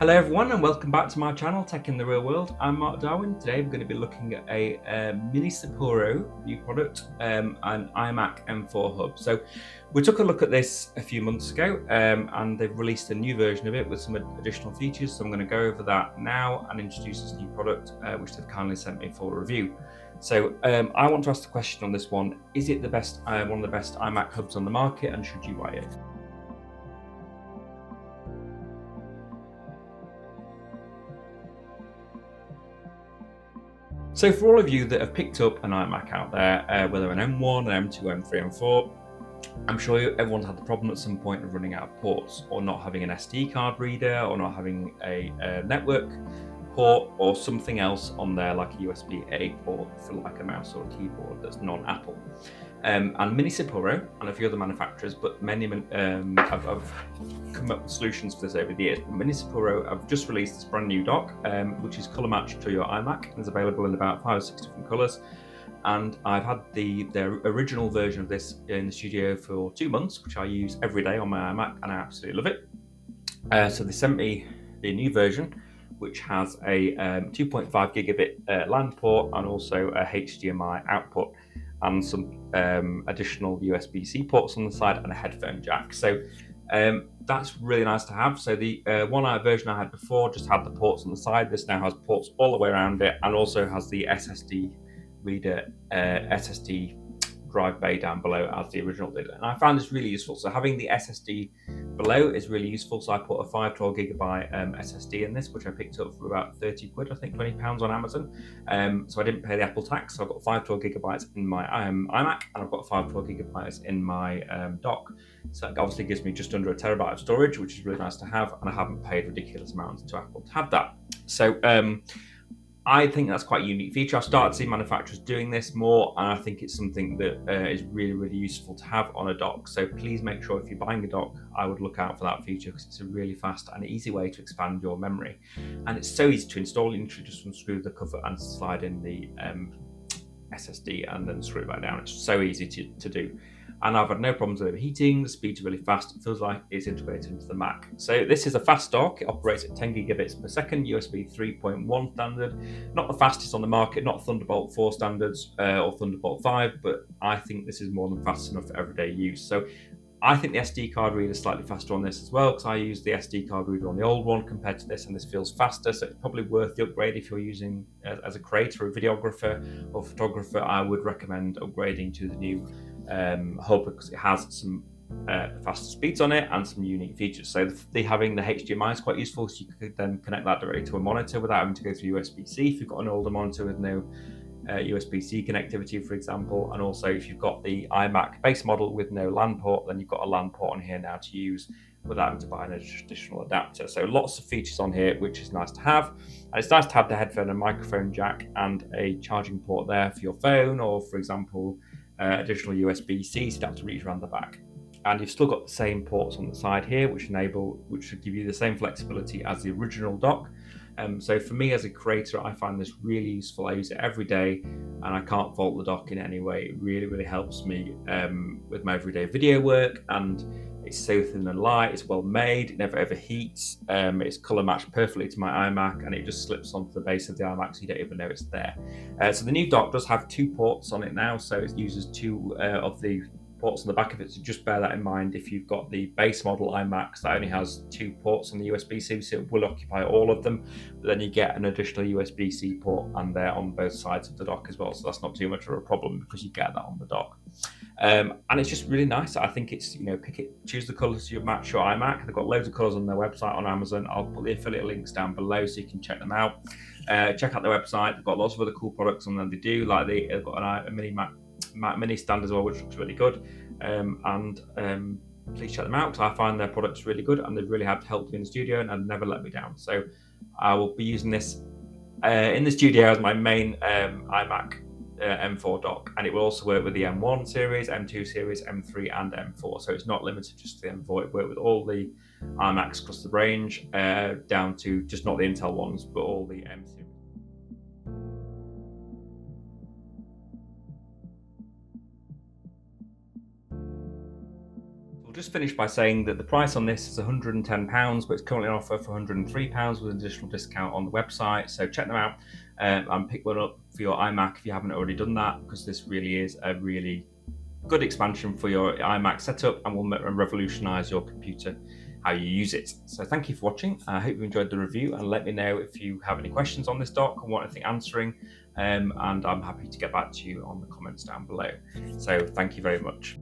Hello everyone and welcome back to my channel Tech in the Real World. I'm Mark Darwin. Today we're going to be looking at a Minisopuru new product, an iMac M4 hub. So we took a look at this a few months ago and they've released a new version of it with some additional features. So I'm going to go over that now and introduce this new product which they've kindly sent me for review. So I want to ask the question on this one: is it the best, one of the best iMac hubs on the market, and should you buy it? So for all of you that have picked up an iMac out there, whether an M1, an M2, M3, M4, I'm sure everyone's had the problem at some point of running out of ports, or not having an SD card reader, or not having a network port, or something else on there like a USB-A port for like a mouse or a keyboard that's non-Apple. And Minisopuru and a few other manufacturers, but many have come up with solutions for this over the years. Minisopuru have just released this brand new dock, which is color matched to your iMac. It's available in about 5 or 6 different colors. And I've had their original version of this in the studio for 2 months, which I use every day on my iMac, and I absolutely love it. So they sent me the new version, which has a 2.5 gigabit LAN port and also a HDMI output, and some additional USB-C ports on the side and a headphone jack. So that's really nice to have. So the version I had before just had the ports on the side. This now has ports all the way around it, and also has the SSD reader, SSD drive bay down below as the original did. And I found this really useful. So having the SSD below is really useful. So I put a 512 gigabyte SSD in this, which I picked up for about 30 quid, I think £20 on Amazon. So I didn't pay the Apple tax. So I've got 512 gigabytes in my iMac, and I've got 512 gigabytes in my dock. So that obviously gives me just under a terabyte of storage, which is really nice to have. And I haven't paid ridiculous amounts to Apple to have that. So I think that's quite a unique feature. I've started seeing manufacturers doing this more, and I think it's something that is really, really useful to have on a dock. So please make sure if you're buying a dock, I would look out for that feature, because it's a really fast and easy way to expand your memory. And it's so easy to install. You literally just unscrew the cover and slide in the SSD and then screw it back down. It's so easy to do. And I've had no problems with overheating. The speed's really fast. It feels like it's integrated into the Mac. So this is a fast dock. It operates at 10 gigabits per second, USB 3.1 standard. Not the fastest on the market, not Thunderbolt 4 standards or Thunderbolt 5, but I think this is more than fast enough for everyday use. So I think the SD card reader is slightly faster on this as well, because I use the SD card reader on the old one compared to this, and this feels faster. So it's probably worth the upgrade if you're using as a creator, a videographer or photographer. I would recommend upgrading to the new hub, because it has some faster speeds on it and some unique features. So having the HDMI is quite useful, so you could then connect that directly to a monitor without having to go through USB-C if you've got an older monitor with no USB-C connectivity, for example. And also if you've got the iMac base model with no LAN port, then you've got a LAN port on here now to use without having to buy an additional adapter. So lots of features on here, which is nice to have. And it's nice to have the headphone and microphone jack and a charging port there for your phone, or for example additional USB-C, so you don't have to reach around the back. And you've still got the same ports on the side here, which should give you the same flexibility as the original dock. So for me as a creator, I find this really useful. I use it every day, and I can't fault the dock in any way. It really, really helps me with my everyday video work, and it's so thin and light. It's well made. It never overheats. It's color matched perfectly to my iMac, and it just slips onto the base of the iMac, so you don't even know it's there. So the new dock does have 2 ports on it now, so it uses 2 of the ports on the back of it, so just bear that in mind if you've got the base model iMac that only has 2 ports on the USB-C, so it will occupy all of them, but then you get an additional USB-C port and they're on both sides of the dock as well, so that's not too much of a problem because you get that on the dock. And it's just really nice. I think it's, choose the colors you match your iMac. They've got loads of colors on their website on Amazon. I'll put the affiliate links down below so you can check them out. Check out their website. They've got lots of other cool products on there. They do, like they've got a mini stand as well, which looks really good. Please check them out, because I find their products really good, and they've really helped me in the studio and have never let me down. So I will be using this in the studio as my main iMac M4 dock, and it will also work with the M1 series, M2 series, M3 and M4. So it's not limited just to the M4. It works with all the iMacs across the range, down to just not the Intel ones, but all the M series. We'll just finish by saying that the price on this is £110, but it's currently on offer for £103 with an additional discount on the website. So check them out and pick one up for your iMac if you haven't already done that, because this really is a really good expansion for your iMac setup and will revolutionize your computer, how you use it. So thank you for watching. I hope you enjoyed the review, and let me know if you have any questions on this dock or want anything answering, and I'm happy to get back to you on the comments down below. So thank you very much.